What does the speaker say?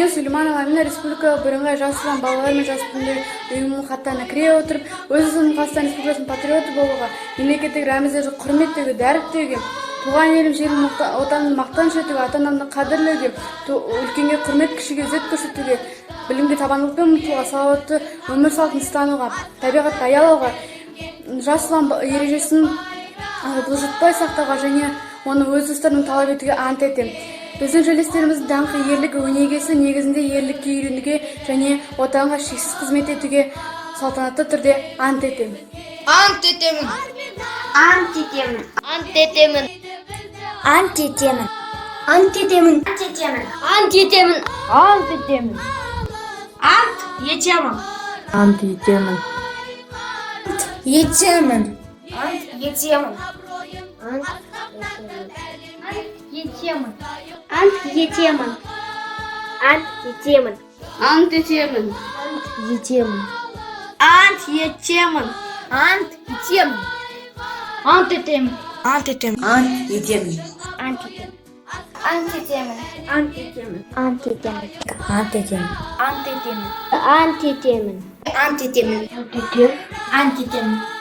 Гүлден Сүлейманова мен республика бірыңғай жас ұлан балалар мен жасөспірімдер ұйымының хаттарына кіре отырып, өзінің Қазақстан Республикасының патриоты болуға, мемлекеттік рәміздерді құрметтеуге, дәріптеуге, туған елім жерім отанымды мақтаныш етуге, ата-анамды қадірлеуге, үлкенге құрмет, кішіге ізет көрсетуге, білімге табандылықпен ұмтылуға, салауатты өмір салтын ұстануға, табиғатты аялауға, жас ұлан ережесін бұлжытпай сақтауға және оны өз достарының талап етуге ант етемін. Біздің жерлестеріміздің даңқы ерлік өнегесі негізінде ерлікке үйренуге және отанға шексіз қызмет етуге салтанатты түрде ант етемін. Ант етемін. Ант етемін. Ант етемін. Ант етемін. Ант етемін. Ант етемін. Ант етемін. Ант етемін. Ант етемін. Етемін. Ант етемін. Ант етемін. Ант етемін. Ант етемін. Ант етемін. Ант етемін. Ант етемін. Ант етемін. Ант етемін. Ант етемін. Ант етемін. Ант етемін. Ант етемін. Ант етемін. Ант етемін. Ант етемін. Ант етемін. Ант етемін.